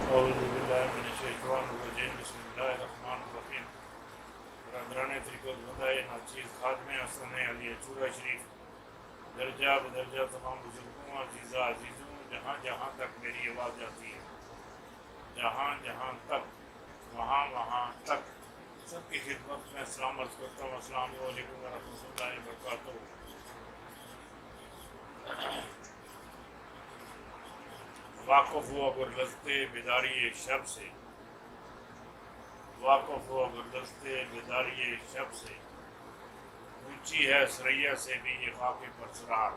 औज़ुबिल्लाहिमिनश्शैतानिर्रजीम बिस्मिल्लाहिर्रहमानिर्रहीम। बरदरान तरीक़त बंदाए नाचीज़ खादमे हसन अली चूरा शरीफ दर्जा बदर्जा तमाम बुजुर्गों अजीज़ा अजीज़ों, जहाँ जहाँ तक मेरी आवाज़ जाती है, जहाँ जहाँ तक वहाँ वहाँ तक सबकी खिदमत में सलाम अर्ज़ करता हूँ। अस्सलामु अलैकुम व रहमतुल्लाहि व बरकातुहू। वाक़िफ़ हुआ गुरदस्ते बेदारी शब से, वाक़िफ़ हुआ गुरदस्ते बेदारी शब से, ऊँची है सरैया से भी ये खाके परसरार।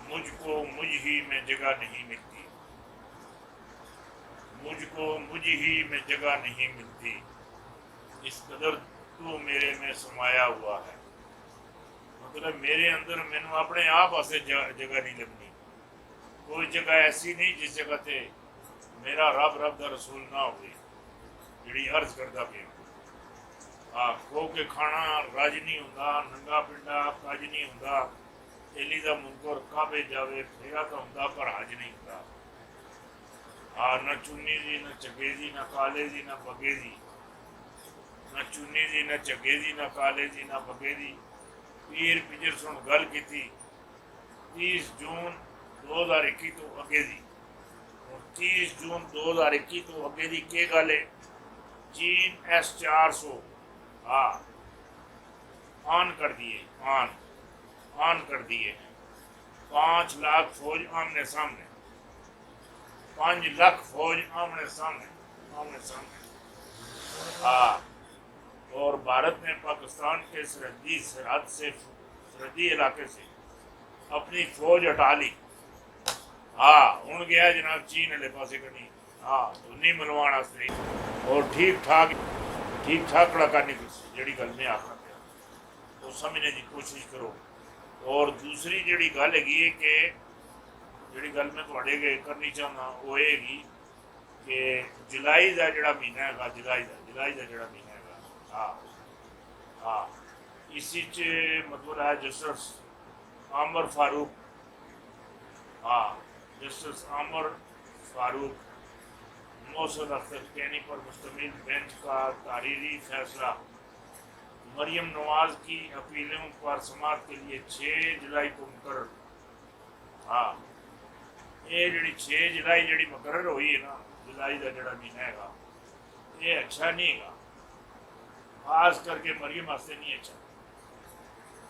मुझको मुझ ही में जगह नहीं मिलती, मुझको मुझ ही में जगह नहीं मिलती, इस कदर तू मेरे में समाया हुआ है। मतलब मेरे अंदर मैनू अपने आप वास्ते जगह नहीं लगनी। कोई जगह ऐसी नहीं जिस जगह ते मेरा रब रब दा रसूल ना हो, जी अर्ज करता पे खो के खाना राज नहीं होंदा, नंगा पिंडा कज नहीं होंदा, तेली दा मुनकर काबे जावे फेरा तो होंदा पर हज नहीं होंदा। न चुन्नी दी न चगे दी न काले दी न बगे दी, न चुन्नी दी न चगे दी न काले दी न बगे दी। पीर पिजर सुन गल की 30 जून 2021 तो अगे दी, और 30 जून 2021 तो अगे दी के गल है। चीन S-400 हाँ ऑन कर दिए, ऑन कर दिए। 5 लाख फौज आमने सामने, 5 लाख फौज आमने सामने, आमने सामने। हाँ, और भारत ने पाकिस्तान के सरहदी इलाके से अपनी फौज हटा ली। हाँ हूँ गया जनाब चीन वाले पासे कहीं, हाँ धुनी मिलवाण वास्ते, और ठीक ठाक करनी जी गल मैं आखना पाया तो समझने की कोशिश करो। और दूसरी जी गल हैगी है कि जी गल मैं थोड़े करनी चाहना वो हैगी कि जुलाई का जोड़ा महीना है, जुलाई का जोड़ा महीना है, हाँ हाँ इस मतलब है जस्टिस आमर फारूक, हाँ जस्टिस आमर फारूक मौसूद अख्तर कैनी पर मुश्तमिल बेंच का तारीरी फैसला मरियम नवाज की अपीलों पर समाअत के लिए 6 जुलाई को मुकर्रर। हाँ ये जी 6 जुलाई जी मुकर्रर हुई है ना, जुलाई का जोड़ा महीना है, ये अच्छा नहीं है, खास करके मरियम वास्ते नहीं अच्छा।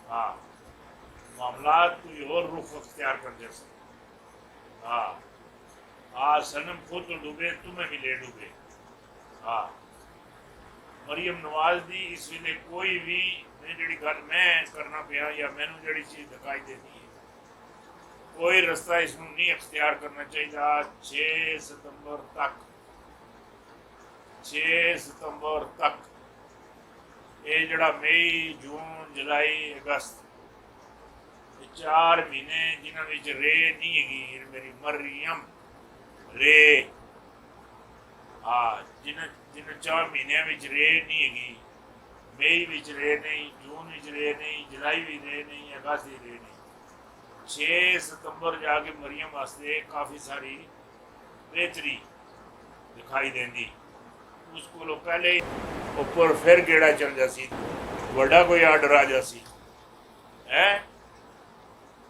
हाँ मामला कोई और रुख अख्तियार कर जैसे। हाँ आज सनम खुद डूबे तुम्हें भी ले डूबे। हाँ मरियम नवाज दी इस वे कोई भी जी गल मैं करना पाया या मैनू जी चीज़ दिखाई देती है, कोई रास्ता इस नहीं अख्तियार करना चाहिए। 6 सितंबर तक, 6 सितंबर तक ये जड़ा मई जून जुलाई अगस्त 4 महीने जिन्होंने रे नहीं हैगी मेरी मरियम रे। हाँ जिन 4 महीनों में रे नहीं हैगी, मई विच रे नहीं, जून विच रे नहीं, जुलाई भी रे नहीं, अगस्त भी रे नहीं। 6 सितंबर जाके मरियम वास्ते काफ़ी सारी बेहतरी दिखाई देंदी। उसको पहले ऊपर फिर गेड़ा चल जासी, बड़ा कोई आर्डर आ जासी है।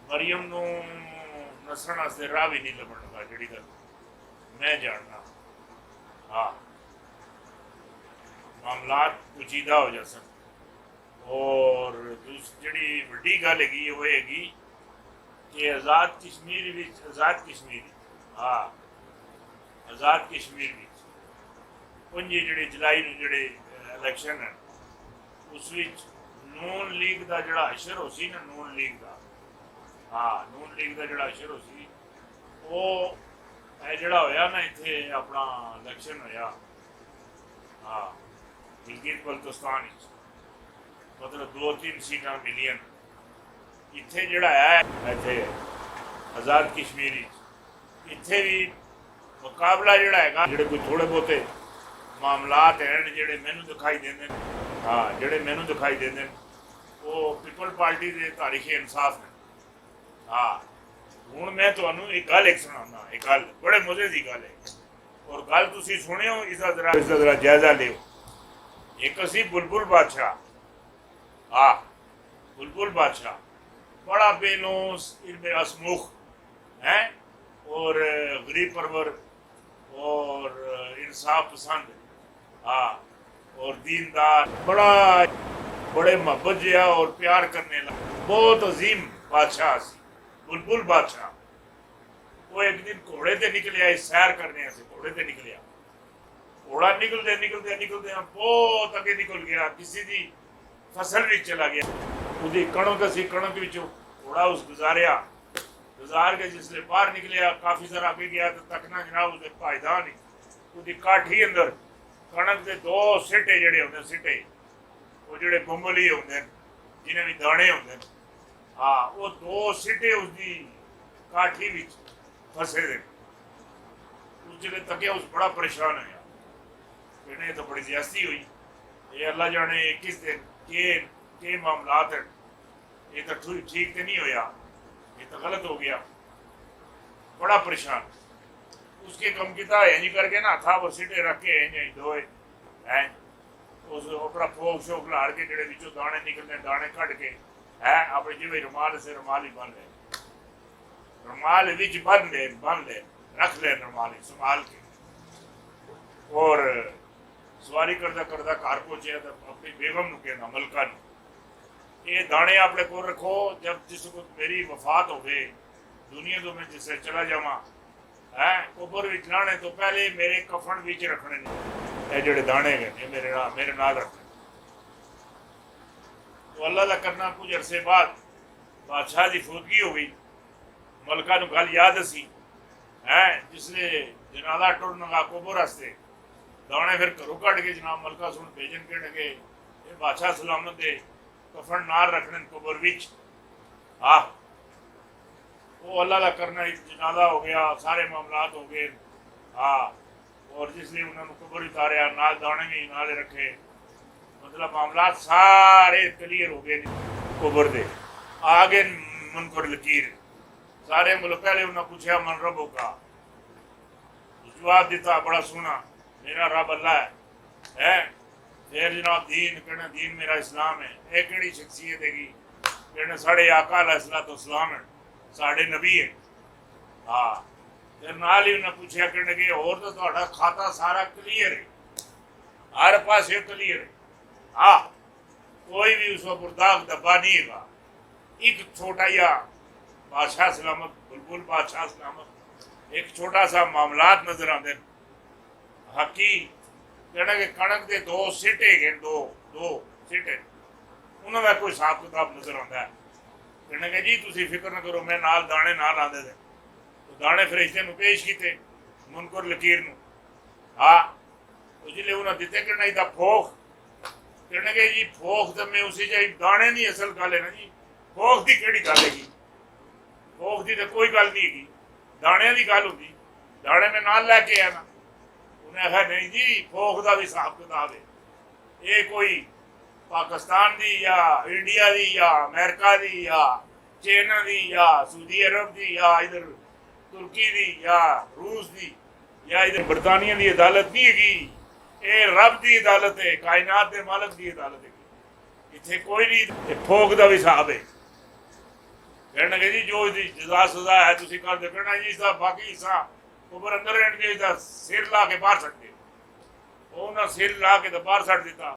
मरियम नू नसण वास्ते राह भी नहीं लभण लगा जी गल मैं जानना। हाँ मामलात पेचीदा हो जा सकते। और जी वड्डी गल हैगी वो हैगी कि आज़ाद कश्मीर हाँ आज़ाद कश्मीर 5 जी जुलाई जोड़े इलैक्शन है उस नून लीग का जोड़ा अशर हो सी ना, नून लीग का, हाँ नून लीग का जोड़ा अशर हो सी वो जोड़ा होया ना इत्थे अपना इलैक्शन होया। हाँ गिलगित बल्तिस्तान मतलब 2-3 सीटां मिलियन इत्थे जोड़ा है, इत्थे आज़ाद कश्मीर इत्थे भी मुकाबला जोड़ा है जोड़े कोई थोड़े बहुते मामलात हैं जोड़े मैनू दिखाई देंगे। हाँ जोड़े मैनू दिखाई देंगे वो पीपल पार्टी के तारीख इंसाफ ने। हाँ ਹੁਣ ਮੈਂ ਤੁਹਾਨੂੰ ਇੱਕ ਗੱਲ ਇੱਕ ਸੁਣਾਉਣਾ, ਇੱਕ ਗੱਲ ਬੜੇ ਮਜ਼ੇ ਦੀ ਗੱਲ ਹੈ ਔਰ ਗੱਲ ਤੁਸੀਂ ਸੁਣਿਓ, ਇਸਦਾ ਜ਼ਰਾ ਜਾਇਜ਼ਾ ਲਿਓ। ਇੱਕ ਅਸੀਂ बुलबुल बादशाह, हाँ बुलबुल बादशाह बड़ा बेलौस इल्म हसमुख है और गरीब परवर और इंसाफ पसंद, हाँ और दीनदार, बड़े मोहब्बत जिया और प्यार करने लगा, बहुत अजीम बादशाह सी बुलबुल बादशाह। वो एक दिन घोड़े ते निकलिया, सैर करने से घोड़े ते निकलिया, घोड़ा निकलते निकलते निकलते बहुत अगे निकल गया, किसी दी फसल भी चला गया, उसकी कणक असी कणक विचों घोड़ा उस गुजारिया, गुजार के जिसले बाहर निकलिया काफी सारा अगे गया तो तकना जनाब उसके भाईदा नहीं, उसकी काठी अंदर कणक के दो सिटे जड़े होंगे, सिटे वो जड़े बुंबली होंगे जिन्हें भी दाने होंगे, हाँ वो दो सिटे उसकी काठी विच फसे दे। उस जगह तकिया उस बड़ा परेशान होया, कहने तो बड़ी ज्यादती हुई, ये अल्लाह जाने किस दिन के मामलात है, ये तो ठीक तो नहीं होया, ये तो गलत हो गया, बड़ा परेशान। उसके कम किता इंज करके ना था वो सिटे रख के इंज धोए हैं, उस अपना फोक शोक लाड़ के जड़े विचों दाने निकलने दाने कट के है अपने जिम्मे रुमाल से रुमाल ही बन ले, रुमाल विच बन ले रख ले रुमाल संभाल के, और सवारी करता करता घर पहुंचे तो अपनी बेगम नु कहना मलका नु, ये दाने अपने को रखो, जब जिस को मेरी वफात हो गए दुनिया तो मैं जिससे चला जावा है कबर विच लाने तो पहले मेरे कफन विच रखने ये जड़े दाने गए मेरे नाल रखने। तो अल्लाह का करना कुछ अरसे बाद बादशाह की फौतगी हो गई, मलका नु गल याद सी है, जिसले जनाजा टुरन लगा कबर वास्ते दाने फिर घरों कट के जनाब मलका सुन भेजन के लगे, बादशाह सलामत दे कफन नाल रखने कबर विच, हाँ वो अल्लाह का करना जनाजा हो गया, सारे मामलात हो गए, हाँ और जिसलिए उन्होंने कबर उतारिया नाल दाने भी नाले रखे, मतलब मामलात सारे क्लियर हो गए कबर दे। आगे मुनकर लकीर सारे मुल्क पहले उन्हें पूछा मन रब का, जवाब दिता बड़ा सोना मेरा रब अल्लाह है, फिर जनाब दीन कहना दीन मेरा इस्लाम है, एक कड़ी शख्सियत हैगी कहना साढ़े आका अलैहिस्सलाम है, साढ़े नबी है, हाँ फिर नाल ही उन्हें पूछा कहने के और तो ਤੁਹਾਡਾ खाता सारा क्लियर है, हर पास क्लियर है, हाँ कोई भी उसका बुरदाग दबा नहीं है, एक छोटा या बादशाह सलामत बुलबुल बादशाह सलामत एक छोटा सा मामलात नजर आते हैं, हकी कहना कि कणक के दो सिटे गए, दो सिटे उन्होंने कोई हिसाब किताब नजर आता है, कहने के जी तुम फिक्र न करो मैं नाल दाने नाल आते थे, तो दाने फरिश्ते में पेश किए मुनकर लकीर न, हाँ जिले उन्हें दिते कहना था फोख, कहने के जी फोख तो मैं उसी चाहिए दाने नहीं असल गल है ना जी, फोख की केड़ी गल हैगी, फोख की तो कोई गल नहीं हैगी, दाने की गल होती, दाने में नाल लैके आना, उन्हें आखा नहीं जी फोख का भी हिसाब किताब है, ये कोई पाकिस्तान दी या इंडिया दी या अमेरिका दी या चाइना दी या सऊदी अरब दी या इधर तुर्की दी या रूस दी या इधर बरतानिया की अदालत नहीं हैगी, ये रब की अदालत है, कायनात के मालक की अदालत है, इतने कोई नहीं फोक का भी हिसाब है। कहने के जी जो इसकी जजा सजा है तुम कर दो, कहना जी इसका बाकी हिस्सा कबर अंदर रहने सिर ला के बाहर सट दे, उन्हें सिर ला के तो बाहर सट दिता,